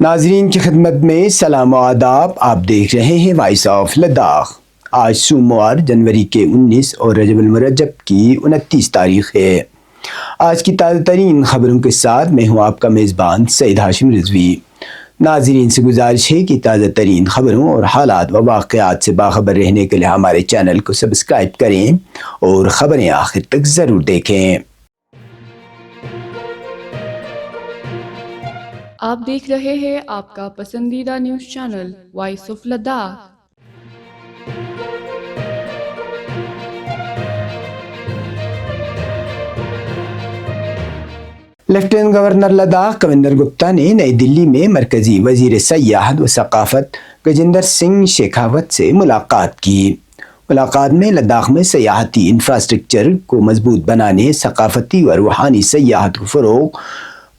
ناظرین کی خدمت میں سلام و آداب. آپ دیکھ رہے ہیں وائس آف لداخ. آج سوموار جنوری کے 19 اور رجب المرجب کی 29 تاریخ ہے. آج کی تازہ ترین خبروں کے ساتھ میں ہوں آپ کا میزبان سعید ہاشم رضوی. ناظرین سے گزارش ہے کہ تازہ ترین خبروں اور حالات و واقعات سے باخبر رہنے کے لیے ہمارے چینل کو سبسکرائب کریں اور خبریں آخر تک ضرور دیکھیں. آپ دیکھ رہے ہیں آپ کا پسندیدہ news channel voice of Ladakh. Lieutenant governor Ladakh Kavinder Gupta نے نئی دلی میں مرکزی وزیر سیاحت و ثقافت گجیندر سنگھ شیخاوت سے ملاقات کی. ملاقات میں لداخ میں سیاحتی انفراسٹرکچر کو مضبوط بنانے، ثقافتی و روحانی سیاحت کو فروغ،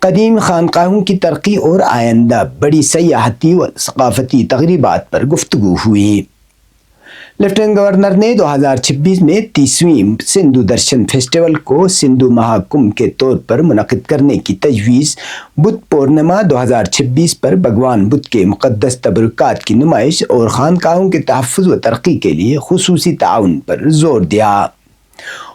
قدیم خانقاہوں کی ترقی اور آئندہ بڑی سیاحتی و ثقافتی تقریبات پر گفتگو ہوئی. لیفٹیننٹ گورنر نے 2026 میں 30ویں سندھو درشن فیسٹیول کو سندھو مہا کمبھ کے طور پر منعقد کرنے کی تجویز، بدھ پورنیما 2026 پر بھگوان بدھ کے مقدس تبرکات کی نمائش اور خانقاہوں کے تحفظ و ترقی کے لیے خصوصی تعاون پر زور دیا.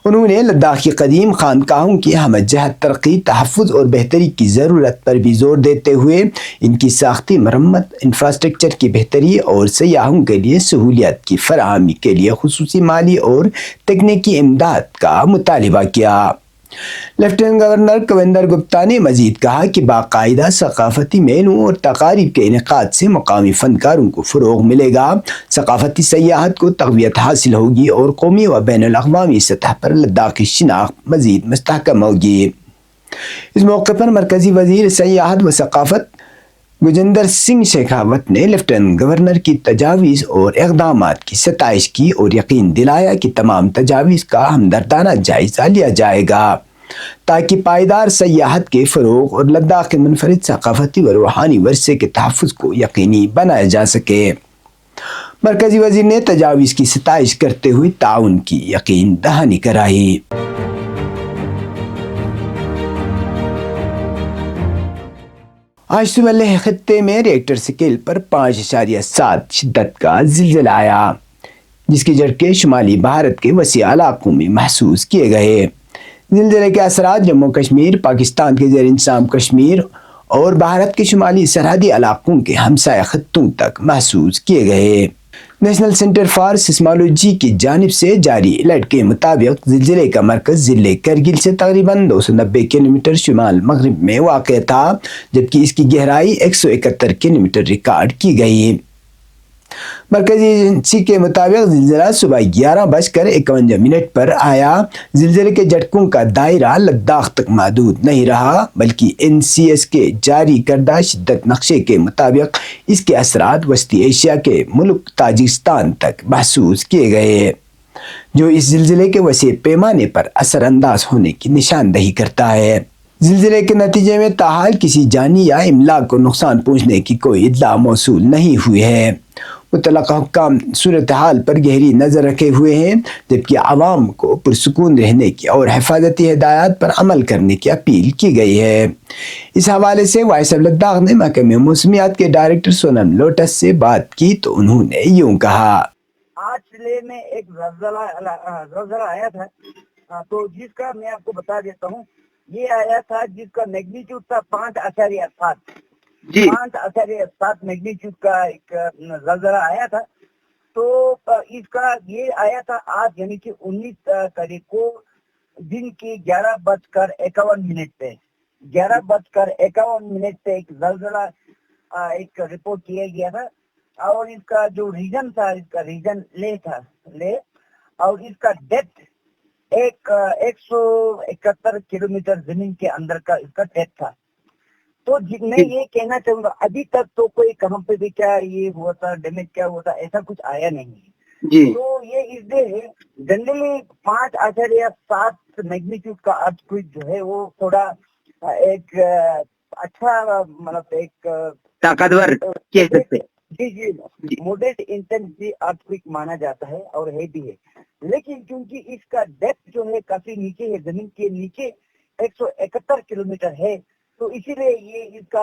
انہوں نے لداخ کی قدیم خانقاہوں کی ہمہ جہت ترقی، تحفظ اور بہتری کی ضرورت پر بھی زور دیتے ہوئے ان کی ساختی مرمت، انفراسٹرکچر کی بہتری اور سیاحوں کے لیے سہولیات کی فراہمی کے لیے خصوصی مالی اور تکنیکی امداد کا مطالبہ کیا. لیفٹیننٹ گورنر کویندر گپتا نے مزید کہا کہ باقاعدہ ثقافتی میلوں اور تقاریب کے انعقاد سے مقامی فنکاروں کو فروغ ملے گا، ثقافتی سیاحت کو تقویت حاصل ہوگی اور قومی و بین الاقوامی سطح پر لداخ کی شناخت مزید مستحکم ہوگی. اس موقع پر مرکزی وزیر سیاحت و ثقافت گجیندر سنگھ شیخاوت نے لیفٹیننٹ گورنر کی تجاویز اور اقدامات کی ستائش کی اور یقین دلایا کہ تمام تجاویز کا ہمدردانہ جائزہ لیا جائے گا تاکہ پائیدار سیاحت کے فروغ اور لداخ کے منفرد ثقافتی و روحانی ورثے کے تحفظ کو یقینی بنایا جا سکے. مرکزی وزیر نے تجاویز کی ستائش کرتے ہوئے تعاون کی یقین دہانی کرائی. آج صبح لیہ خطے میں ریکٹر اسکیل پر 5.7 شدت کا زلزلہ آیا، جس کے جھٹکے شمالی بھارت کے وسیع علاقوں میں محسوس کیے گئے. زلزلے کے اثرات جموں کشمیر، پاکستان کے زیر انتظام کشمیر اور بھارت کے شمالی سرحدی علاقوں کے ہمسایہ خطوں تک محسوس کیے گئے. نیشنل سینٹر فار سیسمولوجی کی جانب سے جاری الرٹ کے مطابق زلزلے کا مرکز ضلع کرگل سے تقریباً 290 کلومیٹر شمال مغرب میں واقع تھا، جبکہ اس کی گہرائی 171 کلومیٹر ریکارڈ کی گئی. مرکزی ایجنسی کے مطابق زلزلہ صبح 11:51 پر آیا. زلزلے کے جھٹکوں کا دائرہ لداخ تک محدود نہیں رہا، بلکہ NCS کے جاری کردہ شدت نقشے کے مطابق اس کے اثرات وسطی ایشیا کے ملک تاجکستان تک محسوس کیے گئے، جو اس زلزلے کے وسیع پیمانے پر اثر انداز ہونے کی نشاندہی کرتا ہے. زلزلے کے نتیجے میں تاحال کسی جانی یا املاک کو نقصان پہنچنے کی کوئی اطلاع موصول نہیں ہوئی ہے. متعلقہ حکام صورتحال پر گہری نظر رکھے ہوئے ہیں، جبکہ عوام کو پرسکون رہنے کی اور حفاظتی ہدایات پر عمل کرنے کی اپیل کی گئی ہے. اس حوالے سے وائس آف لداخ نے محکمہ موسمیات کے ڈائریکٹر سونم لوٹس سے بات کی تو انہوں نے یوں کہا: آج ضلع میں ایک زلزلہ آیا تھا، تو جس کا میں آپ کو بتا دیتا ہوں. یہ آیا تھا جس کا میگنیچیوڈ تھا 5.7. 5.7 میگنیچیوڈ کا ایک زلزلہ آیا تھا. تو اس کا یہ آیا تھا آج یعنی کہ 19 تاریخ کو دن کی 11:51 پہ 11:51 پہ ایک زلزلہ ایک رپورٹ کیا گیا تھا. اور اس کا جو ریجن تھا، اس کا ریجن لے تھا، اور اس کا ڈیپتھ 171 کلومیٹر زمین کے اندر کا اس کا ڈیپتھ تھا. تو میں یہ کہنا چاہوں گا ابھی تک تو کوئی کہاں پہ بھی کیا یہ ہوا تھا، ڈیمیج کیا ہوا تھا، ایسا کچھ آیا نہیں ہے. تو یہ اس لیے جنرلی 5.7 میگنیچیوڈ کا ارتھکویک جو ہے وہ تھوڑا ایک اچھا مطلب ایک طاقتور کہہ سکتے. جی موڈریٹ انٹینسٹی ارتھکویک مانا جاتا ہے اور ہے بھی ہے. لیکن کیونکہ اس کا ڈیپتھ جو ہے کافی نیچے ہے، زمین کے نیچے 171 کلومیٹر ہے، تو اسی لیے یہ اس کا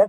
10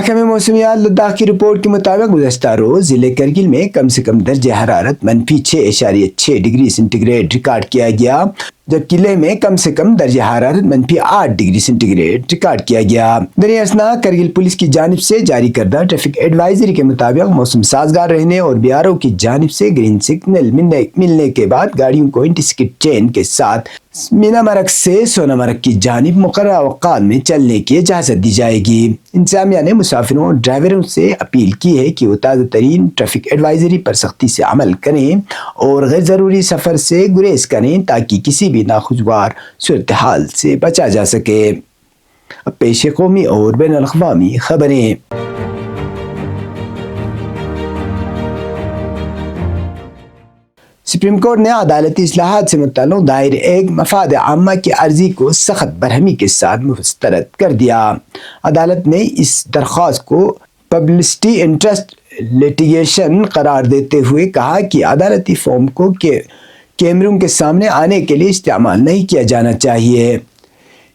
محکمہ موسمیات لداخ کی رپورٹ کے مطابق گزشتہ روز ضلع کرگل میں کم سے کم درجہ حرارت -6.6 ڈگری سینٹی گریڈ ریکارڈ کیا گیا، جبکہ لیہ میں کم سے کم درجہ حرارت -8 ڈگری سینٹی گریڈ ریکارڈ کیا گیا۔ دریں اثنا کرگل پولیس کی جانب سے جاری کردہ ٹریفک ایڈوائزری کے مطابق موسم سازگار رہنے اور بی آر او کی جانب سے گرین سگنل ملنے کے بعد گاڑیوں کو انٹی چین کے ساتھ مینا مرگ سے سونا مرگ کی جانب مقررہ اوقات میں چلنے کی اجازت دی جائے گی۔ انتظامیہ نے مسافروں اور ڈرائیوروں سے اپیل کی ہے کہ وہ تازہ ترین ٹریفک ایڈوائزری پر سختی سے عمل کریں اور غیر ضروری سفر سے گریز کریں تاکہ کسی بھی ناخوشگوار صورتحال سے بچا جا سکے۔ اب پیش قومی اور بین الاقوامی خبریں۔ سپریم کورٹ نے عدالتی اصلاحات سے متعلق دائر ایک مفاد عامہ کی عرضی کو سخت برہمی کے ساتھ مسترد کر دیا۔ عدالت نے اس درخواست کو پبلسٹی انٹرسٹ لیٹیگیشن قرار دیتے ہوئے کہا کہ عدالتی فارم کو کیمروں کے سامنے آنے کے لیے استعمال نہیں کیا جانا چاہیے۔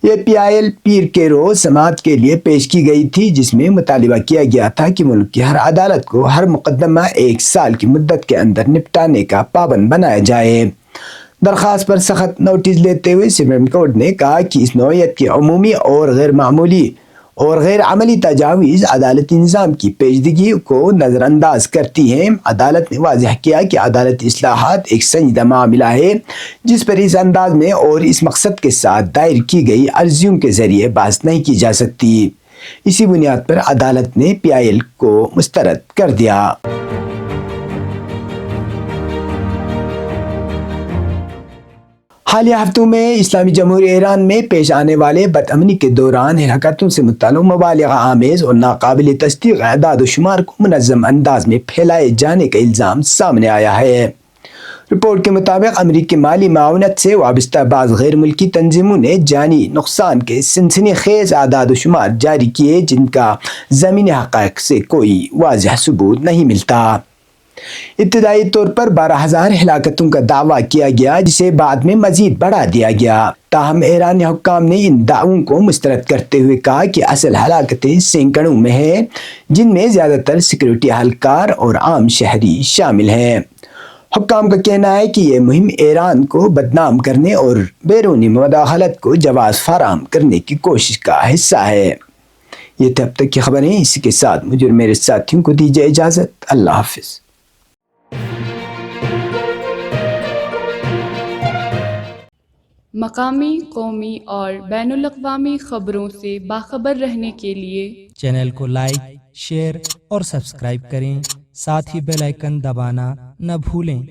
یہ پی آئی ایل پیر کے روز سماعت کے لیے پیش کی گئی تھی، جس میں مطالبہ کیا گیا تھا کہ ملک کی ہر عدالت کو ہر مقدمہ 1 سال کی مدت کے اندر نپٹانے کا پابند بنایا جائے۔ درخواست پر سخت نوٹس لیتے ہوئے سپریم کورٹ نے کہا کہ اس نوعیت کی عمومی اور غیر عملی تجاویز عدالتی نظام کی پیچیدگی کو نظر انداز کرتی ہیں۔ عدالت نے واضح کیا کہ عدالتی اصلاحات ایک سنجیدہ معاملہ ہے جس پر اس انداز میں اور اس مقصد کے ساتھ دائر کی گئی عرضیوں کے ذریعے بحث نہیں کی جا سکتی۔ اسی بنیاد پر عدالت نے پی آئی ایل کو مسترد کر دیا۔ حالیہ ہفتوں میں اسلامی جمہوریہ ایران میں پیش آنے والے بدامنی کے دوران حرکتوں سے متعلق مبالغہ آمیز اور ناقابل تصدیق اعداد و شمار کو منظم انداز میں پھیلائے جانے کا الزام سامنے آیا ہے۔ رپورٹ کے مطابق امریکی مالی معاونت سے وابستہ بعض غیر ملکی تنظیموں نے جانی نقصان کے سنسنی خیز اعداد و شمار جاری کیے، جن کا زمینی حقائق سے کوئی واضح ثبوت نہیں ملتا۔ ابتدائی طور پر 12,000 ہلاکتوں کا دعویٰ کیا گیا، جسے بعد میں مزید بڑھا دیا گیا۔ تاہم ایرانی حکام نے ان دعووں کو مسترد کرتے ہوئے کہا کہ اصل ہلاکتیں سینکڑوں میں ہیں، جن میں زیادہ تر سیکورٹی اہلکار اور عام شہری شامل ہیں۔ حکام کا کہنا ہے کہ یہ مہم ایران کو بدنام کرنے اور بیرونی مداخلت کو جواز فراہم کرنے کی کوشش کا حصہ ہے۔ یہ تھے اب تک کی خبریں۔ اسی کے ساتھ مجھے اور میرے ساتھیوں کو دیجیے اجازت۔ اللہ حافظ۔ مقامی، قومی اور بین الاقوامی خبروں سے باخبر رہنے کے لیے چینل کو لائک، شیئر اور سبسکرائب کریں، ساتھ ہی بیل آئیکن دبانا نہ بھولیں۔